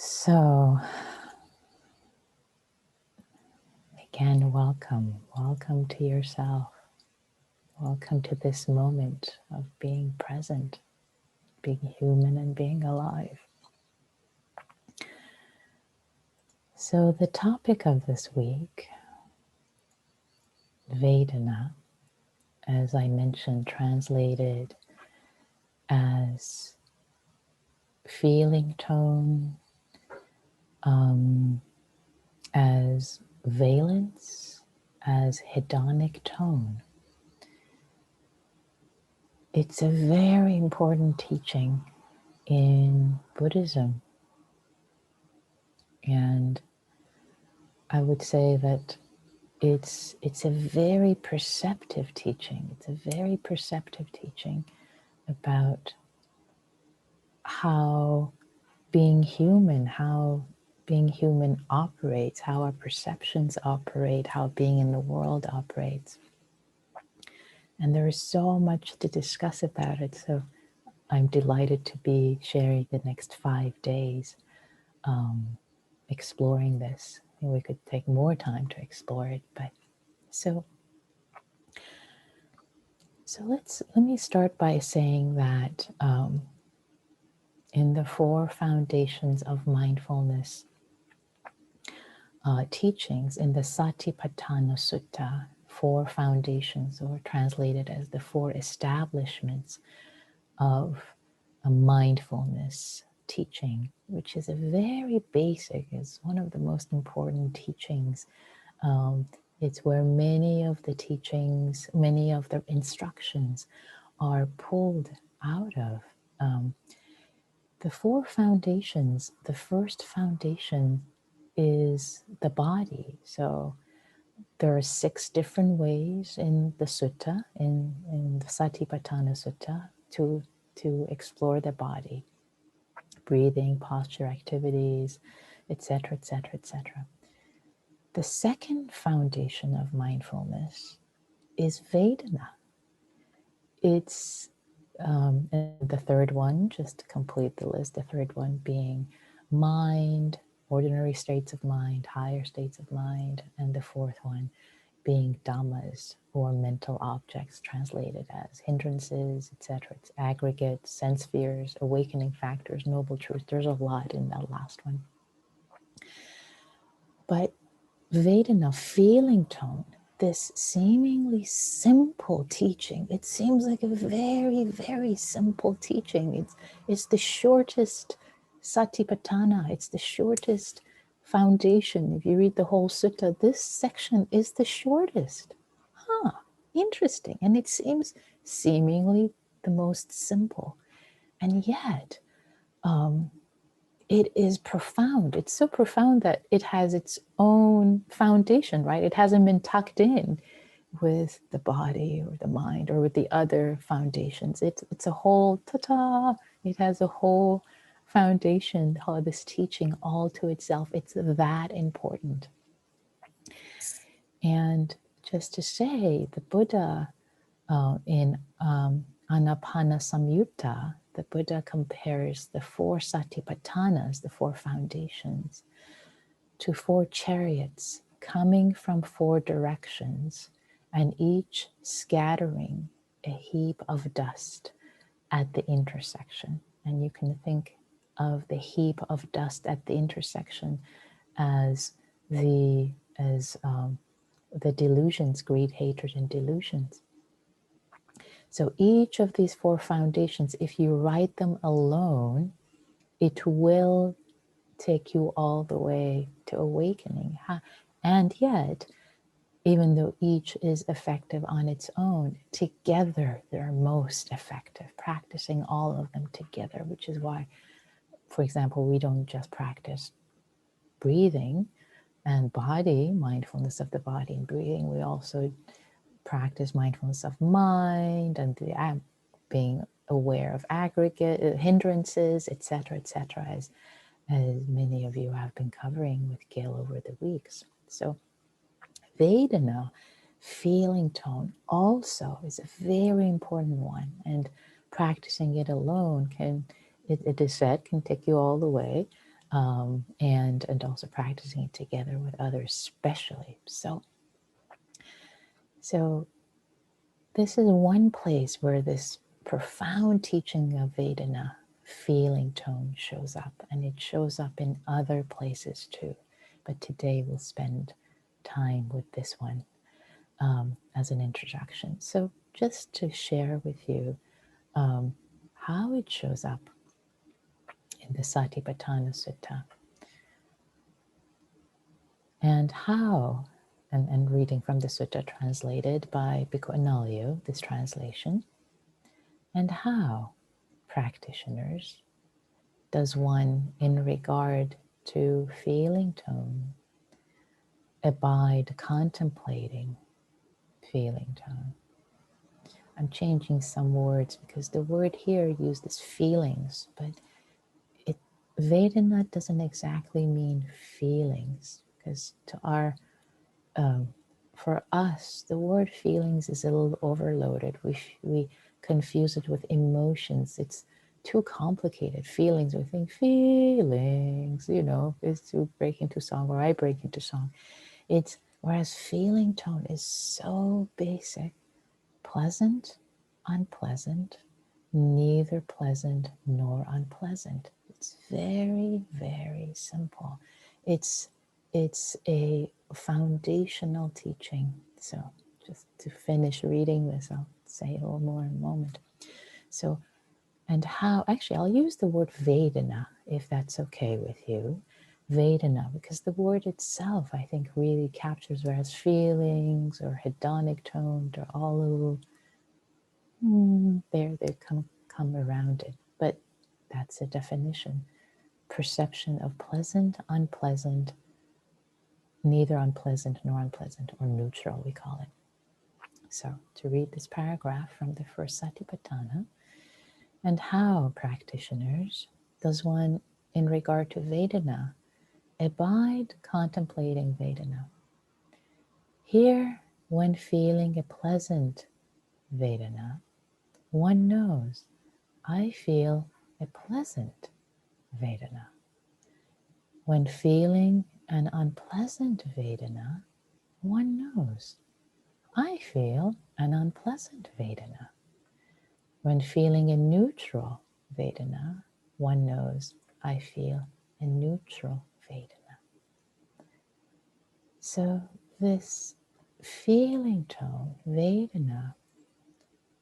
So, again, welcome to yourself. Welcome to this moment of being present, being human and being alive. So the topic of this week, Vedana, as I mentioned, translated as feeling tone, as valence, as hedonic tone. It's a very important teaching in Buddhism. And I would say that it's a very perceptive teaching. It's a very perceptive teaching about how being human operates, how our perceptions operate, how being in the world operates. And there is so much to discuss about it. So I'm delighted to be sharing the next 5 days exploring this. We could take more time to explore it, but so let me start by saying that in the 4 foundations of mindfulness teachings, in the Satipatthana Sutta, 4 foundations, or translated as the 4 establishments of a mindfulness teaching, which is a very basic, is one of the most important teachings. It's where many of the teachings, many of the instructions are pulled out of. The 4 foundations, the first foundation is the body. So there are 6 different ways in the sutta, in the Satipatthana Sutta, to explore the body. Breathing, posture, activities, etc., etc., etc. The second foundation of mindfulness is Vedana. It's the third one, just to complete the list, the third one being mind, ordinary states of mind, higher states of mind, and the fourth one being dhammas, or mental objects, translated as hindrances, etc. It's aggregates, sense spheres, awakening factors, noble truth. There's a lot in that last one. But Vedana, feeling tone, this seemingly simple teaching, it seems like a very, very simple teaching. It's the shortest satipatthana, it's the shortest foundation. If you read the whole sutta, this section is the shortest. Interesting. And it seems seemingly the most simple. And yet, it is profound. It's so profound that it has its own foundation, right? It hasn't been tucked in with the body or the mind or with the other foundations. It's a whole, ta-ta, it has a whole foundation, this teaching all to itself. It's that important. And just to say, the Buddha in Anapana Samyutta, the Buddha compares the 4 satipatthanas, the 4 foundations, to 4 chariots coming from 4 directions, and each scattering a heap of dust at the intersection. And you can think of the heap of dust at the intersection as the delusions, greed, hatred, and delusions. So each of these 4 foundations, if you write them alone, it will take you all the way to awakening. And yet, even though each is effective on its own, together they're most effective, practicing all of them together, which is why, for example, we don't just practice breathing and body, mindfulness of the body and breathing. We also practice mindfulness of mind and being aware of aggregate hindrances, etc., as many of you have been covering with Gail over the weeks. So Vedana, feeling tone, also is a very important one, and practicing it alone it is said, can take you all the way. and also practicing it together with others, especially. So this is one place where this profound teaching of Vedana, feeling tone, shows up, and it shows up in other places too. But today we'll spend time with this one as an introduction. So just to share with you how it shows up in the Satipatthana Sutta, and how, and reading from the sutta translated by Bhikkhu Analayo, this translation, and how practitioners does one, in regard to feeling tone, abide contemplating feeling tone. I'm changing some words because the word here uses feelings, but Vedana doesn't exactly mean feelings, because to our for us, the word feelings is a little overloaded. We confuse it with emotions. It's too complicated. Feelings, we think feelings, is to break into song, or I break into song. Whereas feeling tone is so basic, pleasant, unpleasant, neither pleasant nor unpleasant. It's very, very simple. It's a foundational teaching. So just to finish reading this, I'll say a little more in a moment. So, and how, actually, I'll use the word Vedana, if that's okay with you. Vedana, because the word itself, I think, really captures, whereas feelings or hedonic tone, they're all a little, they come around it. But that's a definition. Perception of pleasant, unpleasant, neither unpleasant nor unpleasant, or neutral, we call it. So to read this paragraph from the first Satipatthana, and how practitioners does one, in regard to Vedana, abide contemplating Vedana. Here, when feeling a pleasant Vedana, one knows, I feel a pleasant Vedana. When feeling an unpleasant Vedana, one knows, I feel an unpleasant Vedana. When feeling a neutral Vedana, one knows, I feel a neutral Vedana. So this feeling tone, Vedana,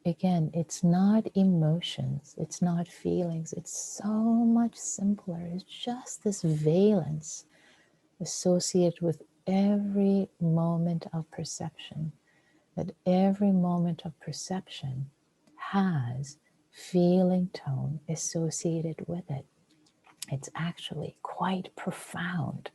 again, it's not emotions, it's not feelings, it's so much simpler. It's just this valence associated with every moment of perception, that every moment of perception has feeling tone associated with it. It's actually quite profound.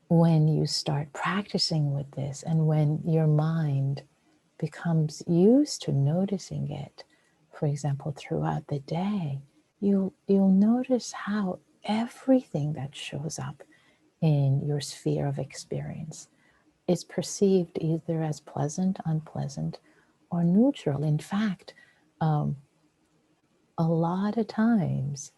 When you start practicing with this, and when your mind becomes used to noticing it, for example, throughout the day, you'll notice how everything that shows up in your sphere of experience is perceived either as pleasant, unpleasant, or neutral. In fact, a lot of times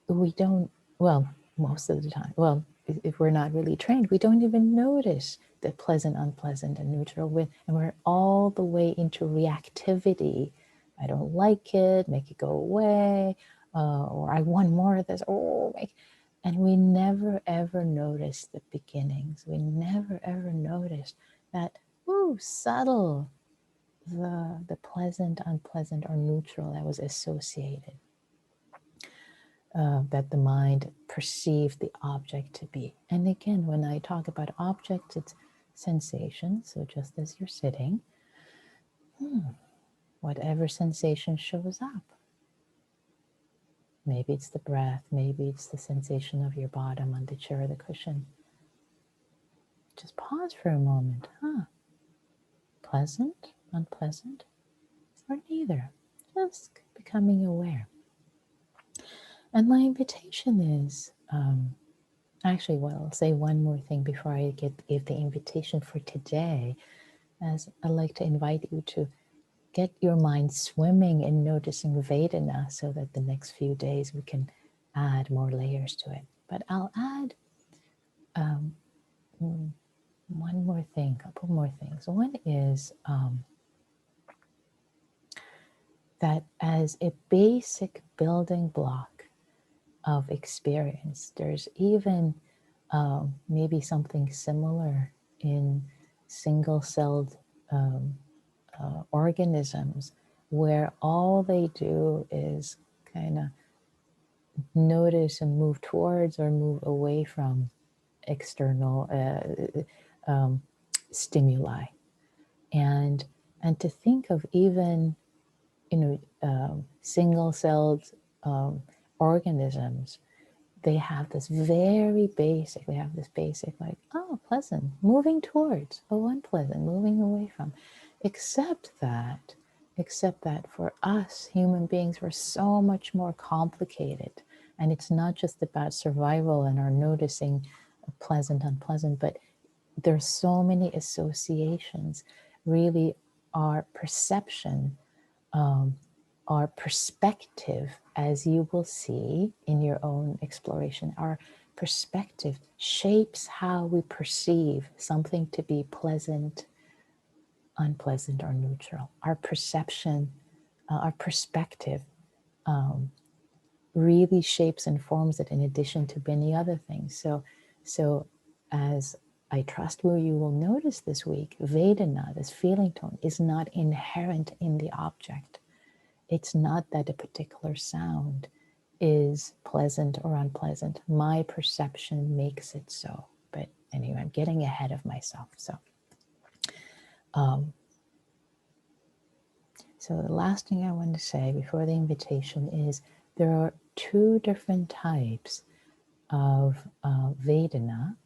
we don't, well, most of the time, well, if we're not really trained, we don't even notice the pleasant, unpleasant, and neutral with, and we're all the way into reactivity. I don't like it, make it go away, or I want more of this, and we never ever notice the beginnings. We never ever notice that, subtle, the pleasant, unpleasant, or neutral that was associated. That the mind perceived the object to be. And again, when I talk about objects, it's sensation. So just as you're sitting, whatever sensation shows up. Maybe it's the breath, maybe it's the sensation of your bottom on the chair or the cushion. Just pause for a moment. Pleasant, unpleasant, or neither. Just becoming aware. And my invitation is, actually, I'll say one more thing before I give the invitation for today, as I'd like to invite you to get your mind swimming in noticing Vedana so that the next few days we can add more layers to it. But I'll add one more thing, a couple more things. One is that as a basic building block of experience, there's even maybe something similar in single-celled organisms where all they do is kind of notice and move towards or move away from external stimuli, and to think of even single-celled organisms, they have this basic like, oh, pleasant, moving towards, oh, unpleasant, moving away from, except that for us human beings, we're so much more complicated, and it's not just about survival and our noticing pleasant, unpleasant, but there's so many associations. Really, our perception, our perspective, as you will see in your own exploration, our perspective shapes how we perceive something to be pleasant, unpleasant, or neutral. Our perception, our perspective really shapes and forms it in addition to many other things. So as I trust you will notice this week, Vedana, this feeling tone, is not inherent in the object. It's not that a particular sound is pleasant or unpleasant. My perception makes it so. But anyway, I'm getting ahead of myself. So the last thing I want to say before the invitation is there are two different types of Vedana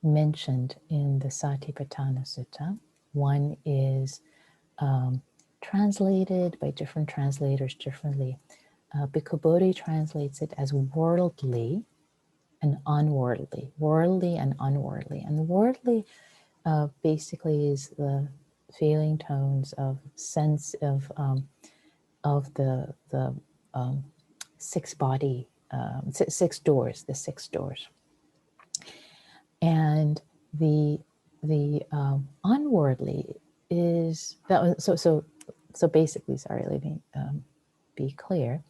mentioned in the Satipatthana Sutta. One is translated by different translators differently. Bhikkhu Bodhi translates it as worldly and unworldly. Worldly and unworldly. And worldly basically is the feeling tones of sense of the six body, six doors, the six doors. And the unworldly is that. So basically, sorry, let me be clear.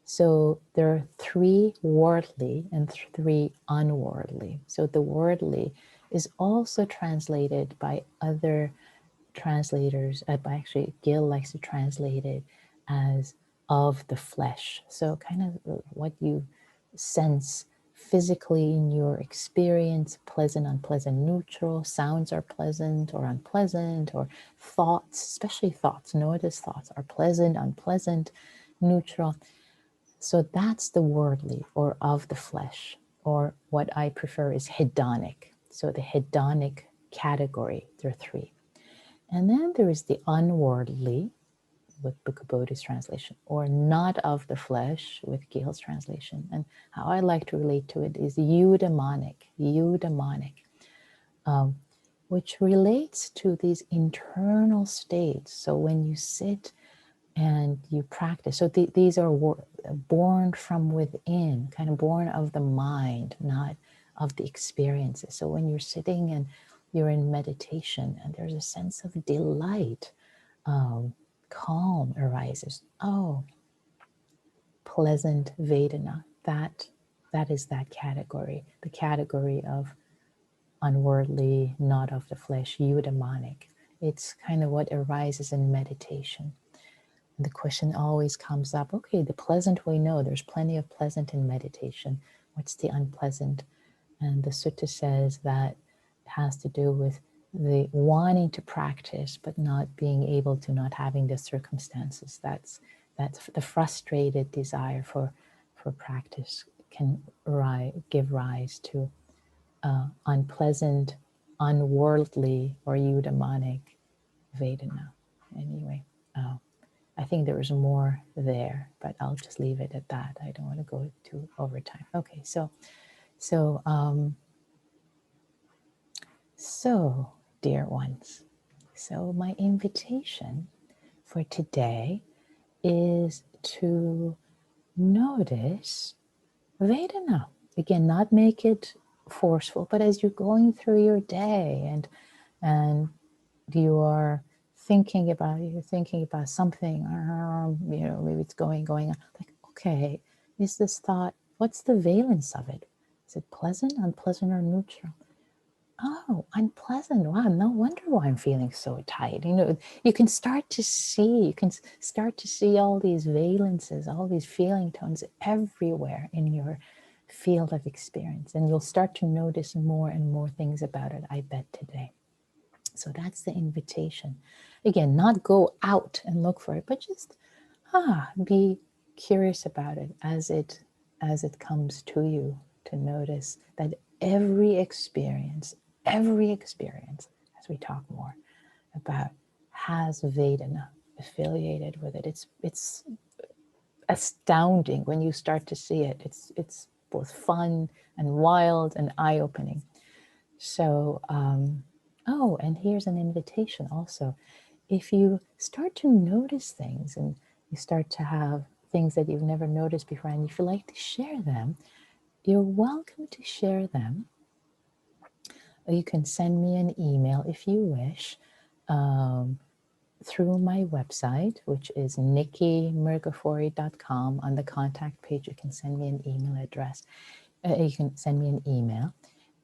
So there are three worldly and three unworldly. So the worldly is also translated by other translators. Actually, Gil likes to translate it as of the flesh. So kind of what you sense physically in your experience, pleasant, unpleasant, neutral, sounds are pleasant or unpleasant, or thoughts, especially thoughts, notice thoughts are pleasant, unpleasant, neutral. So that's the worldly or of the flesh, or what I prefer is hedonic. So the hedonic category, there are three. And then there is the unworldly, with Bhikkhu Bodhi's translation, or not of the flesh with Gil's translation. And how I like to relate to it is eudaimonic, which relates to these internal states. So when you sit and you practice, so these are born from within, kind of born of the mind, not of the experiences. So when you're sitting and you're in meditation and there's a sense of delight, calm arises. Oh, pleasant Vedana. That is that category, the category of unworldly, not of the flesh, eudaimonic. It's kind of what arises in meditation. And the question always comes up, okay, the pleasant we know, there's plenty of pleasant in meditation. What's the unpleasant? And the sutta says that it has to do with the wanting to practice, but not being able to, not having the circumstances. That's the frustrated desire for practice can give rise to unpleasant, unworldly, or eudaimonic Vedana. Anyway, I think there was more there, but I'll just leave it at that. I don't want to go too over time. Okay, so dear ones, so my invitation for today is to notice Vedana. Again, not make it forceful, but as you're going through your day and you are you're thinking about something, maybe it's going on. Like, okay, is this thought, what's the valence of it? Is it pleasant, unpleasant, or neutral? Oh, unpleasant. Wow, no wonder why I'm feeling so tight. You can start to see, all these valences, all these feeling tones everywhere in your field of experience. And you'll start to notice more and more things about it, I bet, today. So that's the invitation. Again, not go out and look for it, but just be curious about it as it comes to you, to notice that every experience, as we talk more about, has Vedana affiliated with it. It's astounding when you start to see it. It's both fun and wild and eye-opening. So, and here's an invitation also. If you start to notice things and you start to have things that you've never noticed before, and if you like to share them, you're welcome to share them. Or you can send me an email if you wish, through my website, which is nikkimurgafori.com. On the contact page, you can send me an email address. You can send me an email.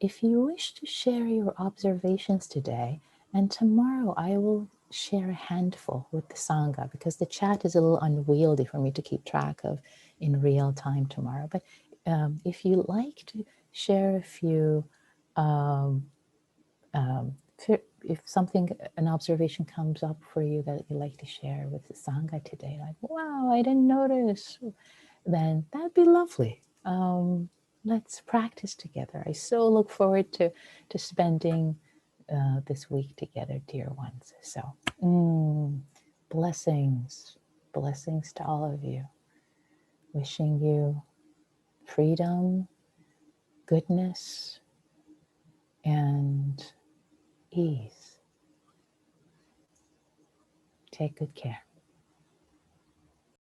If you wish to share your observations today, and tomorrow I will share a handful with the Sangha, because the chat is a little unwieldy for me to keep track of in real time tomorrow. But if you like to share a few, if an observation comes up for you that you'd like to share with the Sangha today, like, wow, I didn't notice, then that'd be lovely. Let's practice together. I so look forward to spending this week together, dear ones. So, blessings to all of you. Wishing you freedom, goodness, and ease. Take good care.